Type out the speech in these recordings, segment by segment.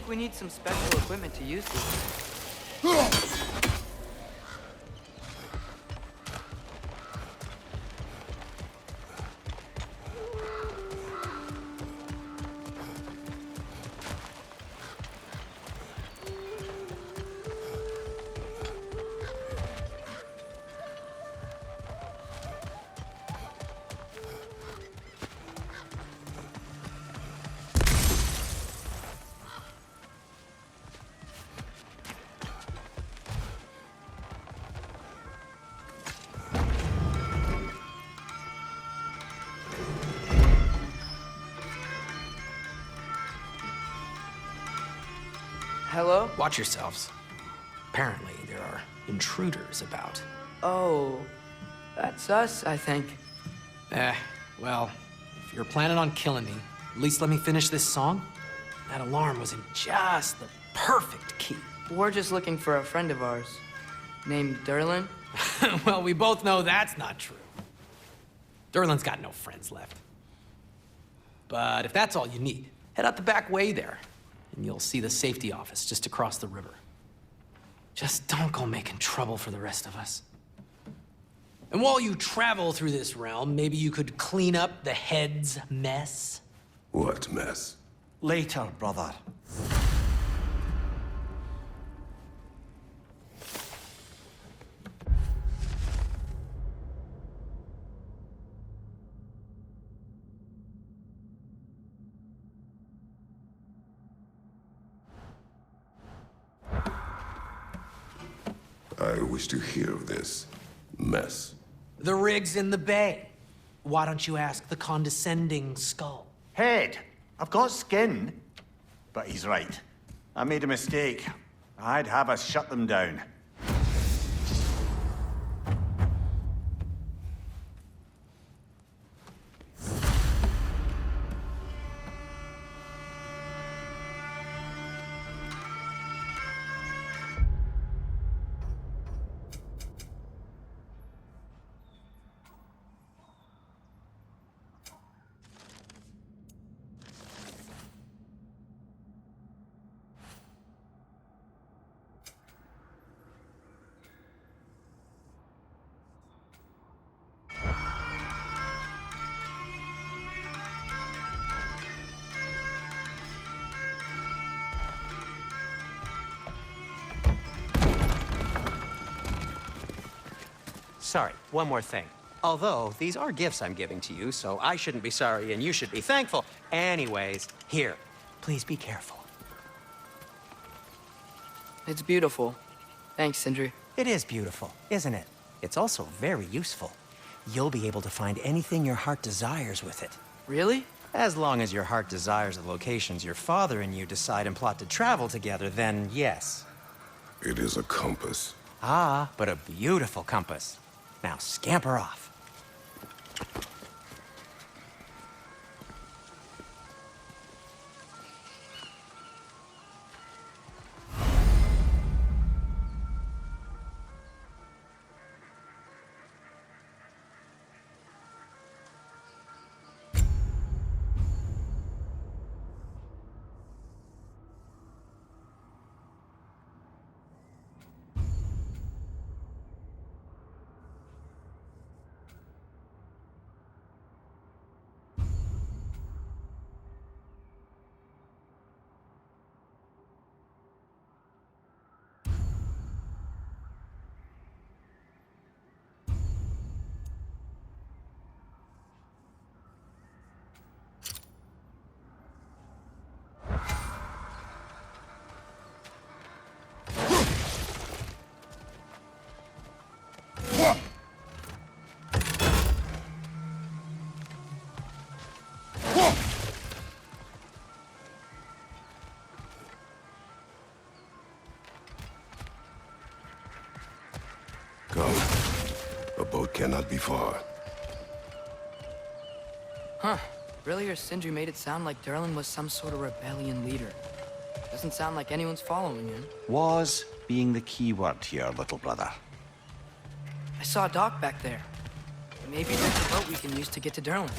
think we need some special equipment to use this. Hello? Watch yourselves. Apparently, there are intruders about. Oh, that's us, I think. Well, if you're planning on killing me, at least let me finish this song. That alarm was in just the perfect key. We're just looking for a friend of ours, named Durlin. Well, we both know that's not true. Durlin's got no friends left. But if that's all you need, head out the back way there, and you'll see the safety office just across the river. Just don't go making trouble for the rest of us. And while you travel through this realm, maybe you could clean up the head's mess? What mess? Later, brother. I wish to hear of this mess. The rig's in the bay. Why don't you ask the condescending skull? Head, I've got skin. But he's right. I made a mistake. I'd have us shut them down. Sorry, one more thing. Although, these are gifts I'm giving to you, so I shouldn't be sorry and you should be thankful. Anyways, here, please be careful. It's beautiful. Thanks, Sindri. It is beautiful, isn't it? It's also very useful. You'll be able to find anything your heart desires with it. Really? As long as your heart desires the locations your father and you decide and plot to travel together, then yes. It is a compass. Ah, but a beautiful compass. Now scamper off. Come. A boat cannot be far. Huh. Earlier, Sindri made it sound like Durlin was some sort of rebellion leader. Doesn't sound like anyone's following him. Was being the key word here, little brother. I saw a dock back there. Maybe there's a boat we can use to get to Durlin.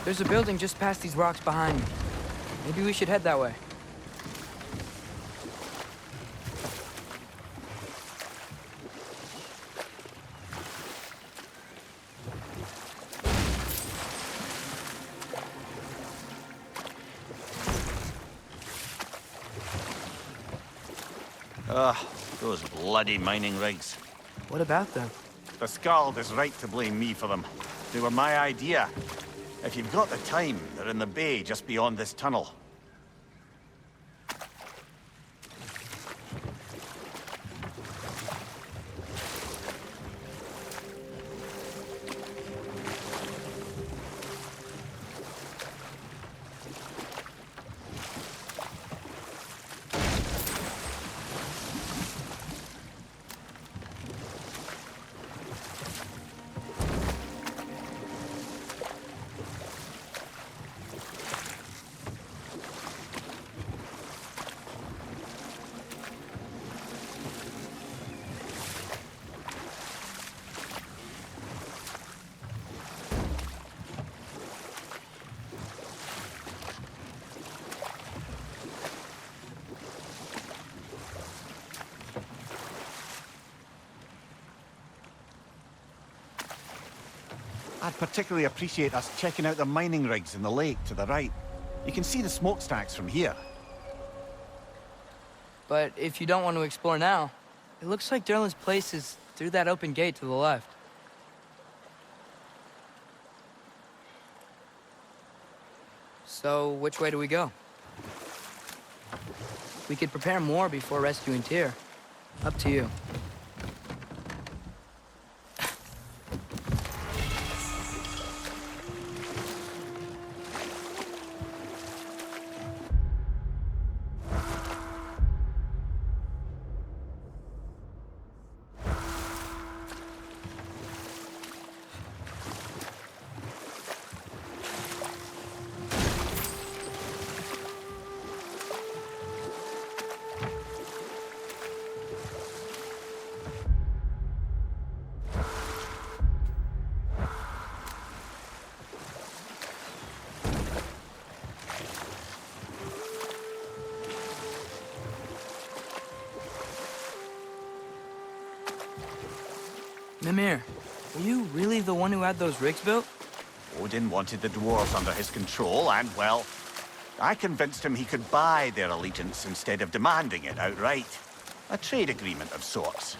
There's a building just past these rocks behind me. Maybe we should head that way. Ugh, those bloody mining rigs. What about them? The Skald is right to blame me for them. They were my idea. If you've got the time, they're in the bay just beyond this tunnel. I'd particularly appreciate us checking out the mining rigs in the lake to the right. You can see the smokestacks from here. But if you don't want to explore now, it looks like Derlin's place is through that open gate to the left. So, which way do we go? We could prepare more before rescuing Tyr. Up to you. Mimir, were you really the one who had those rigs built? Odin wanted the dwarves under his control, and, well, I convinced him he could buy their allegiance instead of demanding it outright. A trade agreement of sorts.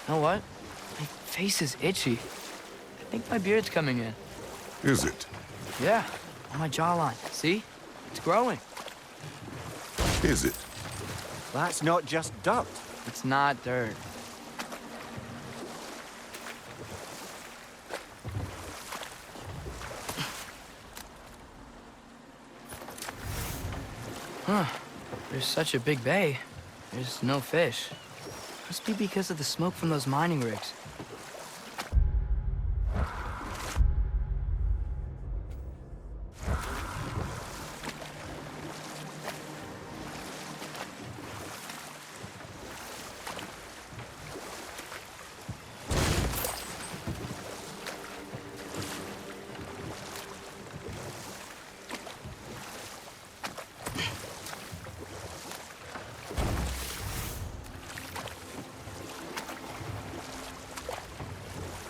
You know what? My face is itchy. I think my beard's coming in. Is it? Yeah, on my jawline. See? It's growing. Is it? That's not just dirt. It's not dirt. Huh. There's such a big bay. There's no fish. Must be because of the smoke from those mining rigs.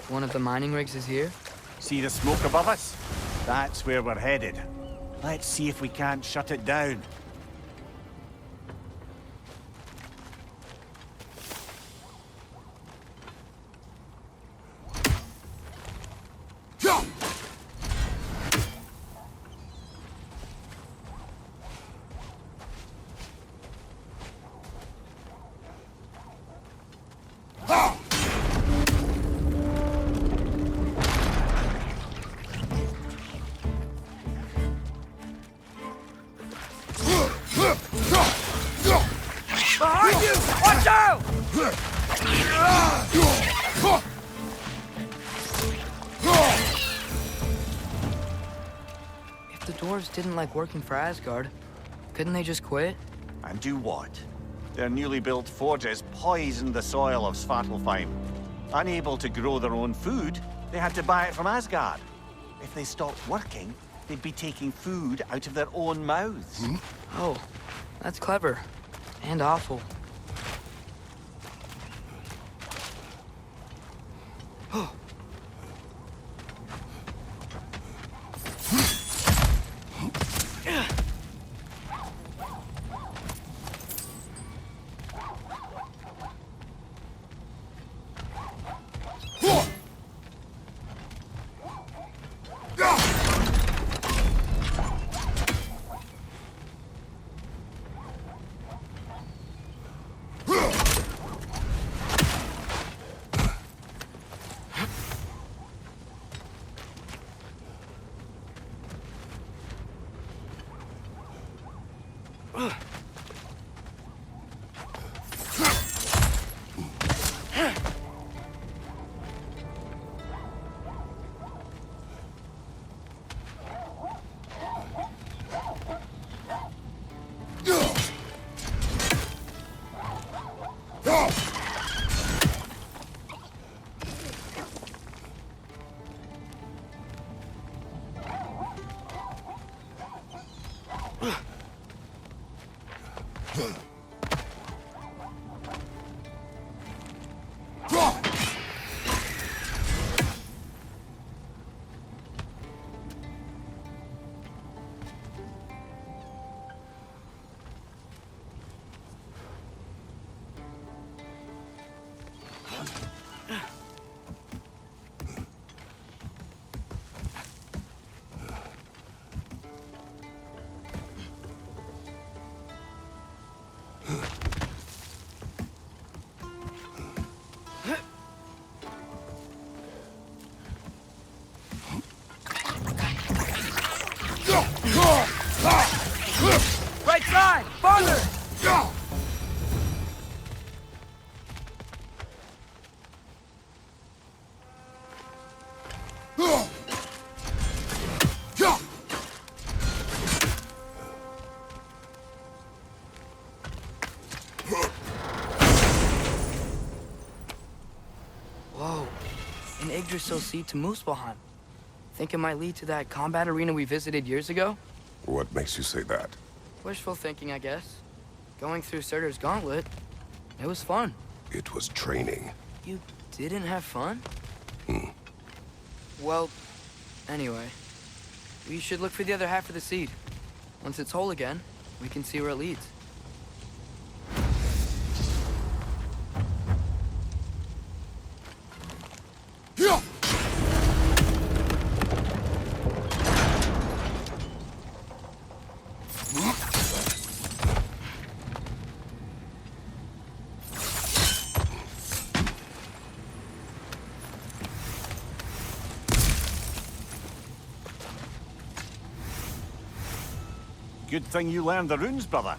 One of the mining rigs is here? See the smoke above us? That's where we're headed. Let's see if we can't shut it down. Behind you! Watch out! If the dwarves didn't like working for Asgard, couldn't they just quit? And do what? Their newly built forges poisoned the soil of Svartalfheim. Unable to grow their own food, they had to buy it from Asgard. If they stopped working, they'd be taking food out of their own mouths. Oh, that's clever. And awful. Right side! Farther! Whoa. An Yggdrasil seed to Muspelheim. Think it might lead to that combat arena we visited years ago? What makes you say that? Wishful thinking, I guess. Going through Surtur's gauntlet, it was fun. It was training. You didn't have fun? Well, anyway. We should look for the other half of the seed. Once it's whole again, we can see where it leads. Good thing you learned the runes, brother.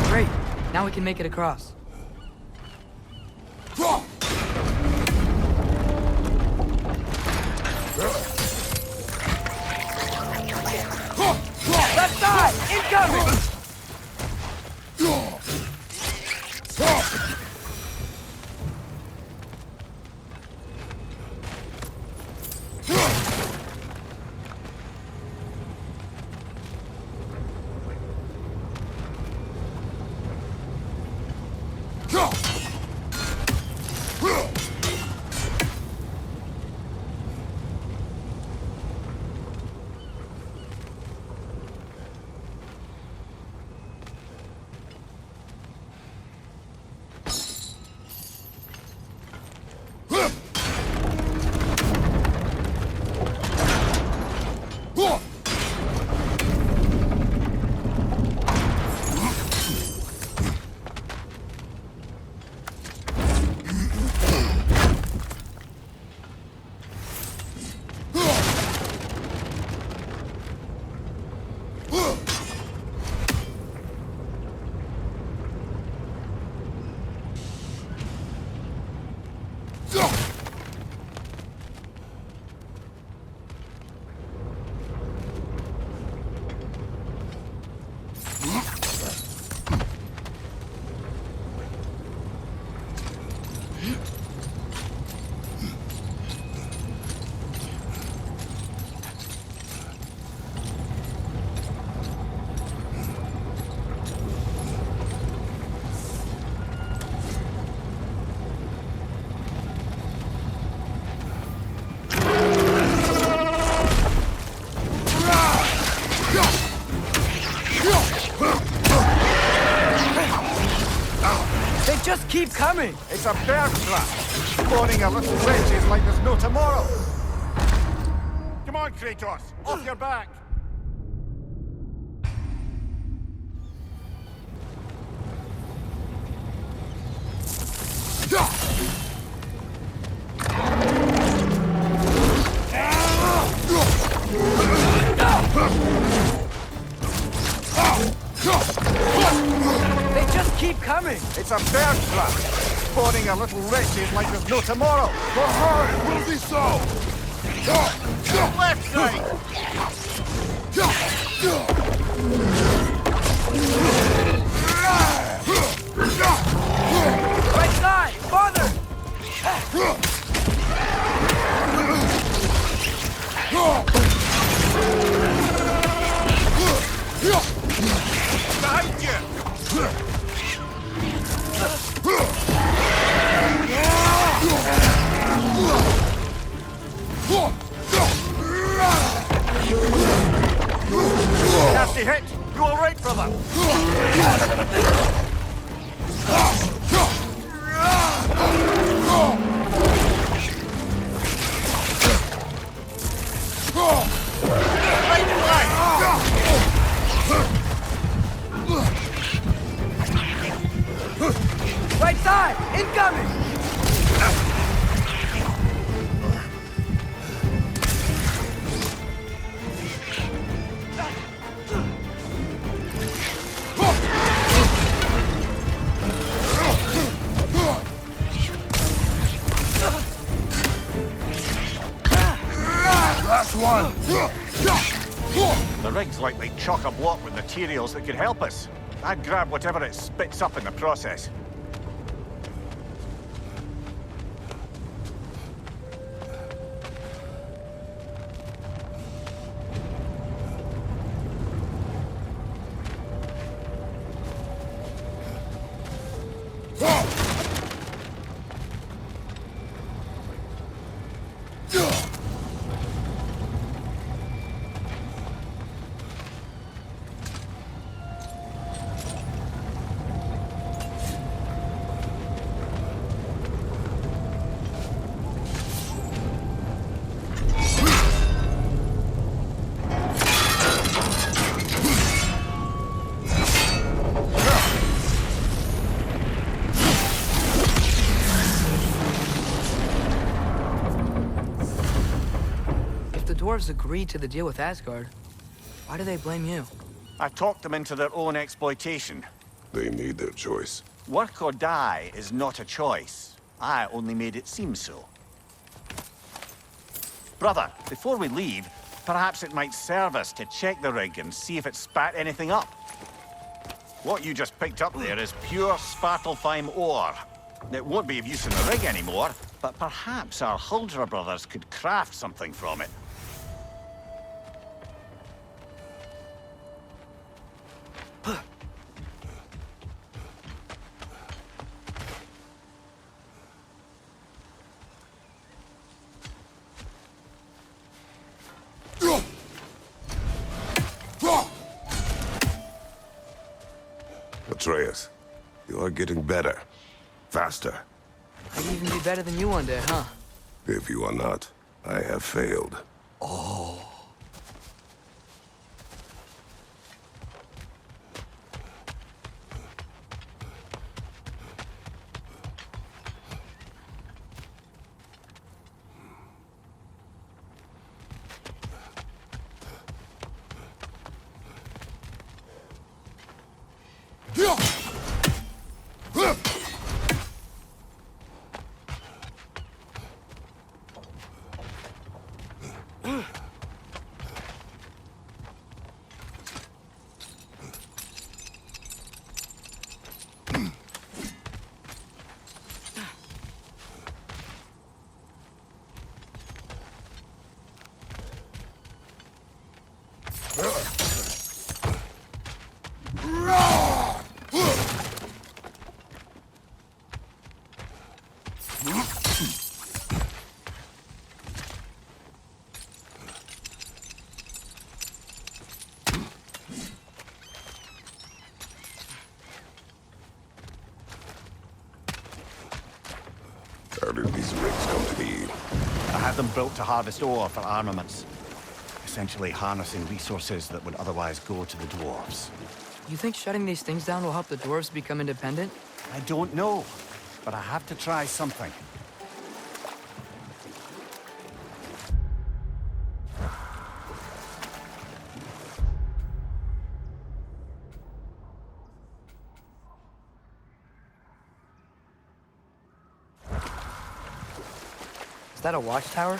Great. Now we can make it across. Left side! Incoming! They just keep coming! It's a bear trap, spawning a little wretches like there's no tomorrow. Come on, Kratos, off your back. They just keep coming! It's a bear trap, spawning a little wretches like there's no tomorrow. For her, it will be so! Left side! Right side! Farther! Behind you! Nasty hit! You all right, brother? Right flank! Right side! Incoming! Last one! The rig's likely chock-a-block with materials that could help us. I'd grab whatever it spits up in the process. The dwarves agreed to the deal with Asgard. Why do they blame you? I talked them into their own exploitation. They made their choice. Work or die is not a choice. I only made it seem so. Brother, before we leave, perhaps it might serve us to check the rig and see if it spat anything up. What you just picked up there is pure Svartalfheim ore. It won't be of use in the rig anymore, but perhaps our Huldra brothers could craft something from it. Atreus, you are getting better. Faster. I'd even be better than you one day, huh? If you are not, I have failed. How did these rigs come to be? I had them built to harvest ore for armaments. Essentially harnessing resources that would otherwise go to the dwarves. You think shutting these things down will help the dwarves become independent? I don't know, but I have to try something. Is that a watchtower?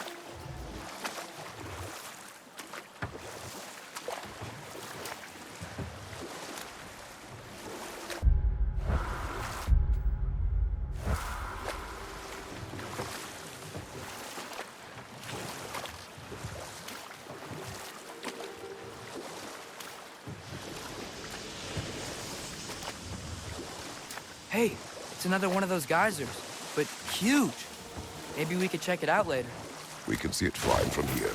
Hey, it's another one of those geysers, but huge. Maybe we could check it out later. We can see it flying from here.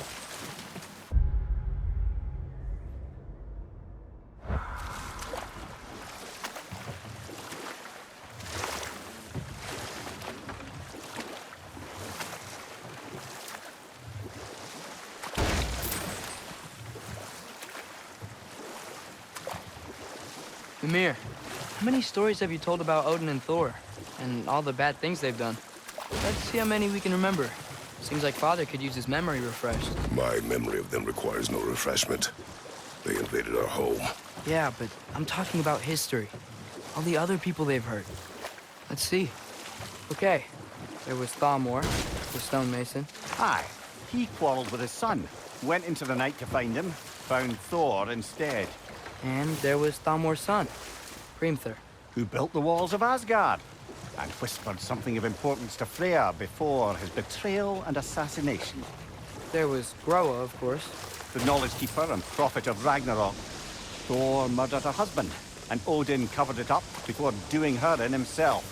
Mimir, how many stories have you told about Odin and Thor? And all the bad things they've done? Let's see how many we can remember. Seems like Father could use his memory refreshed. My memory of them requires no refreshment. They invaded our home. Yeah, but I'm talking about history. All the other people they've hurt. Let's see. Okay, there was Thamor, the stonemason. Aye, he quarreled with his son. Went into the night to find him. found Thor instead. And there was Thalmor's son, Hrimthur. Who built the walls of Asgard and whispered something of importance to Freya before his betrayal and assassination. There was Groa, of course. The knowledge keeper and prophet of Ragnarok. Thor murdered her husband, and Odin covered it up before doing her in himself.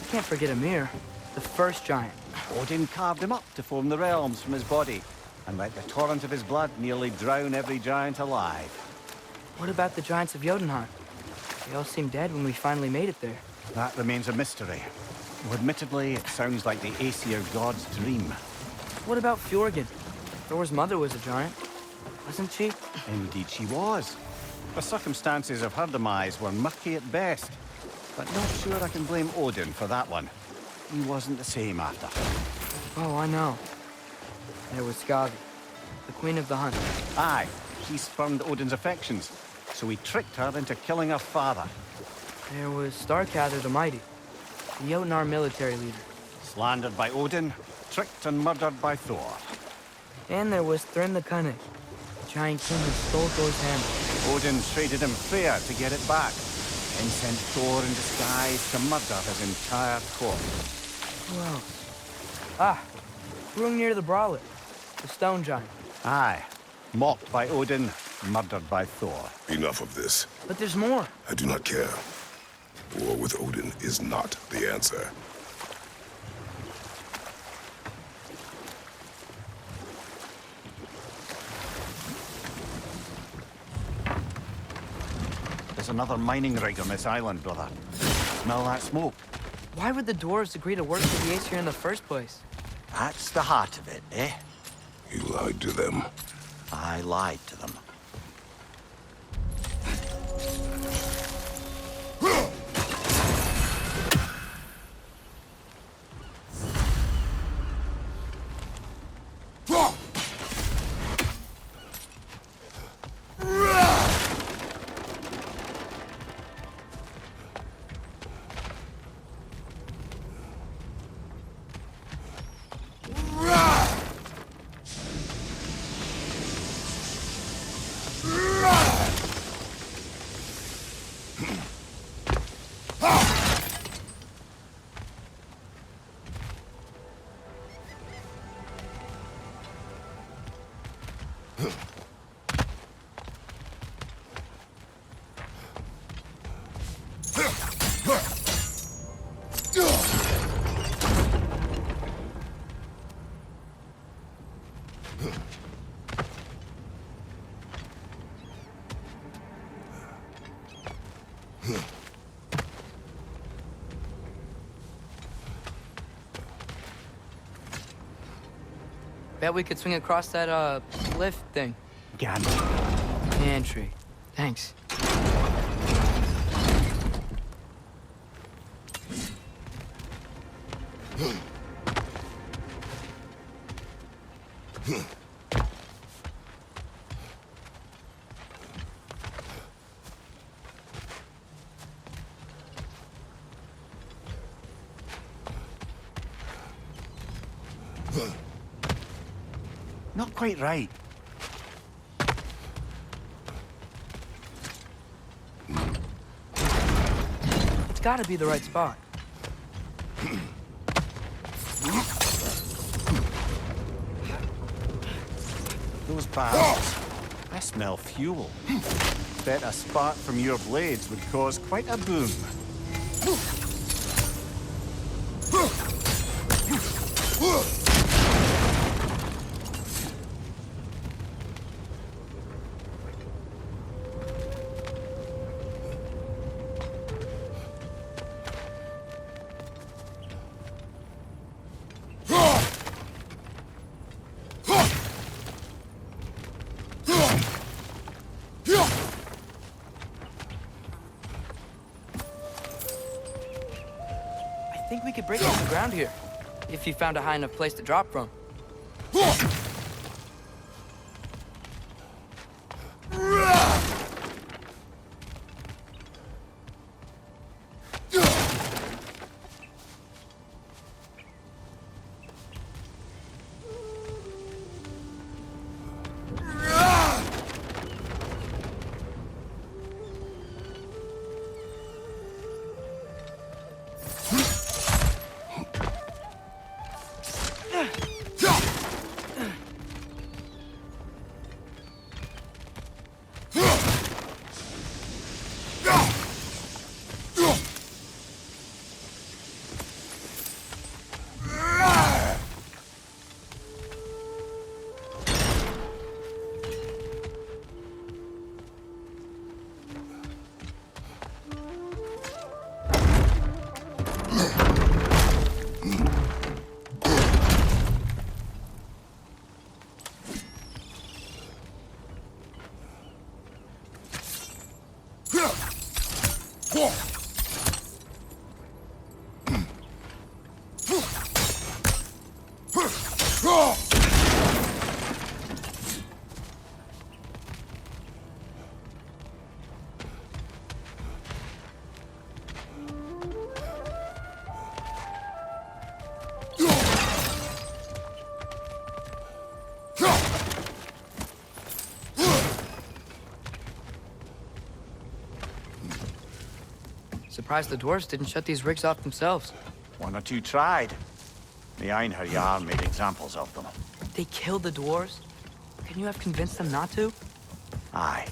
You can't forget Ymir, the first giant. Odin carved him up to form the realms from his body, and let the torrent of his blood nearly drown every giant alive. What about the giants of Jotunheim? They all seemed dead when we finally made it there. That remains a mystery. Though admittedly, it sounds like the Aesir god's dream. What about Fjorgyn? Thor's mother was a giant, wasn't she? Indeed she was. The circumstances of her demise were murky at best. But not sure I can blame Odin for that one. He wasn't the same after. Oh, I know. There was Skavi, the queen of the hunt. Aye, she spurned Odin's affections, so he tricked her into killing her father. There was Starkather the Mighty, the Jotnar military leader. Slandered by Odin, tricked and murdered by Thor. And there was Thrym the Cunning, the giant king who stole Thor's hammer. Odin traded him Freya to get it back, then sent Thor in disguise to murder his entire court. Who else? Ah, Hrungnir the Brawler, the stone giant. Aye, mocked by Odin, murdered by Thor. Enough of this. But there's more. I do not care. War with Odin is not the answer. There's another mining rig on this island, brother. Smell that smoke? Why would the dwarves agree to work for the Aesir in the first place? That's the heart of it, eh? You lied to them. I lied to them. Bet we could swing across that, lift thing. Gantry. Pantry. Thanks. Not quite right. It's gotta be the right spot. Those barrels. I smell fuel. Bet a spark from your blades would cause quite a boom. I think we could break through the ground here, if you found a high enough place to drop from. Surprised the dwarves didn't shut these rigs off themselves. One or two tried. The Einherjar made examples of them. They killed the dwarves? Can you have convinced them not to? Aye.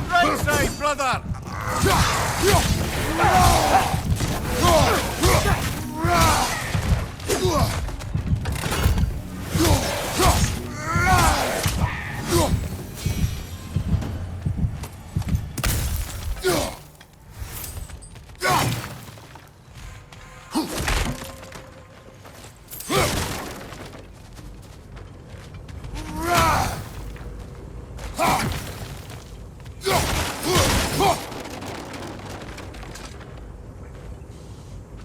Right side, brother!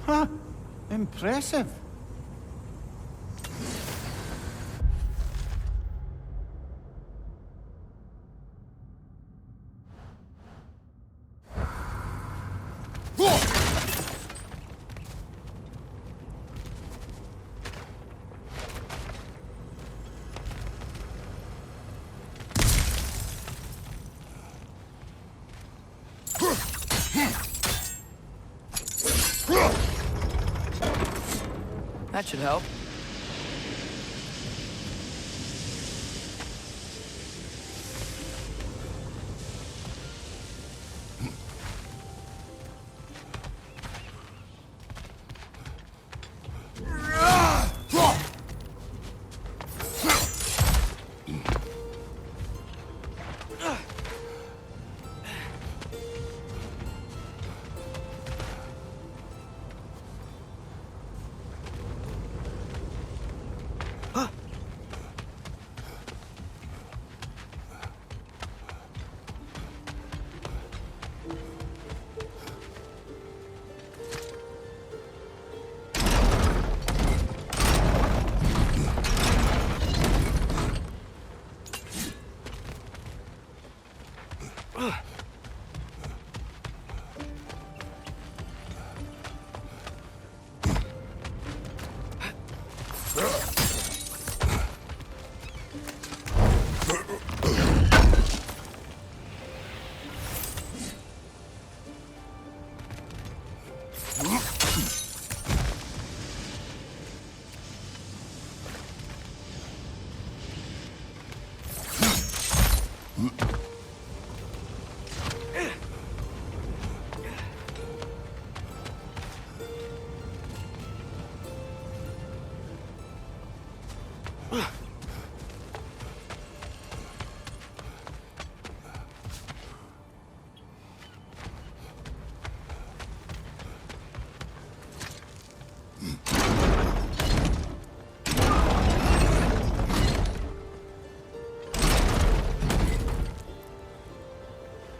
Huh. Impressive. That should help.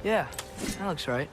Yeah, that looks right.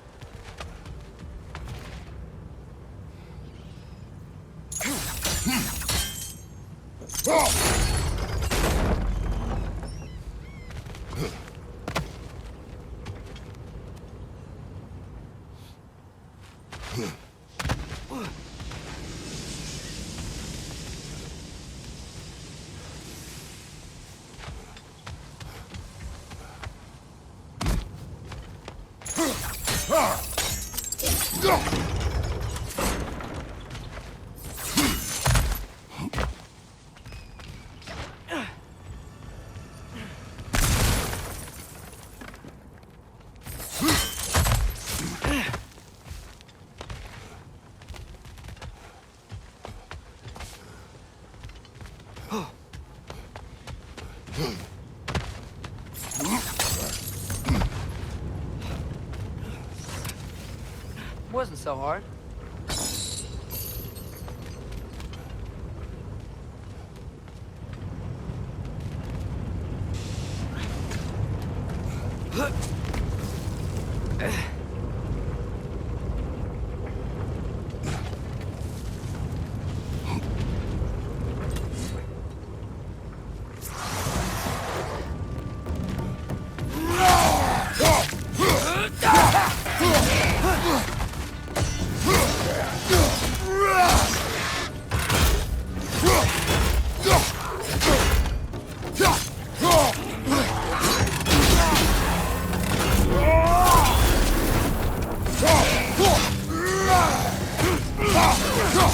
Wasn't so hard.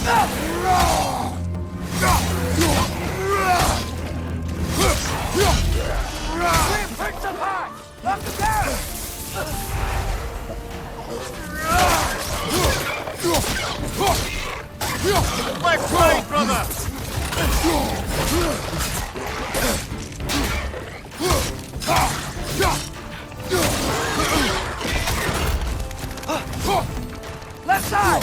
Left side, brother! Left side!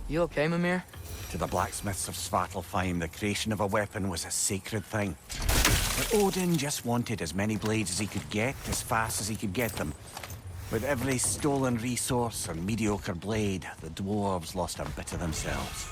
You okay, Mimir? To the blacksmiths of Svartalfheim, the creation of a weapon was a sacred thing. But Odin just wanted as many blades as he could get, as fast as he could get them. With every stolen resource and mediocre blade, the dwarves lost a bit of themselves.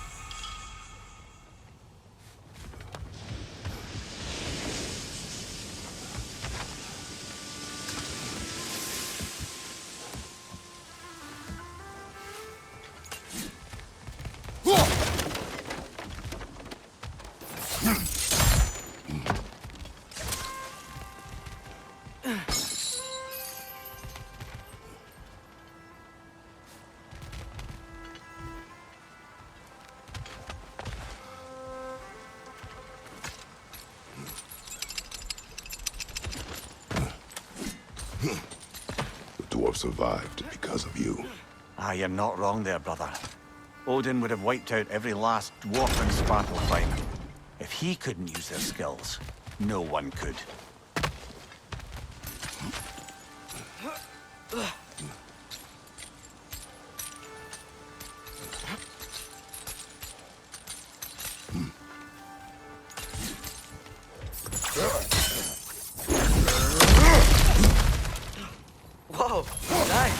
The dwarf survived because of you. Ah, you're not wrong there, brother. Odin would have wiped out every last dwarf in Svartalfheim. If he couldn't use their skills, no one could. Whoa, nice.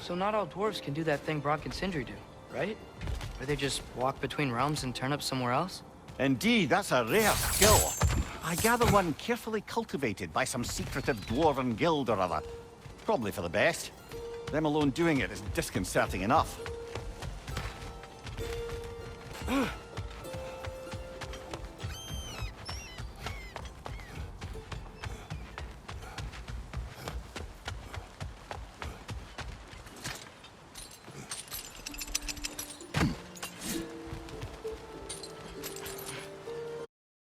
So not all dwarves can do that thing Bronk and Sindri do, right? Where they just walk between realms and turn up somewhere else? Indeed, that's a rare skill. I gather one carefully cultivated by some secretive dwarven guild or other. Probably for the best. Them alone doing it is disconcerting enough.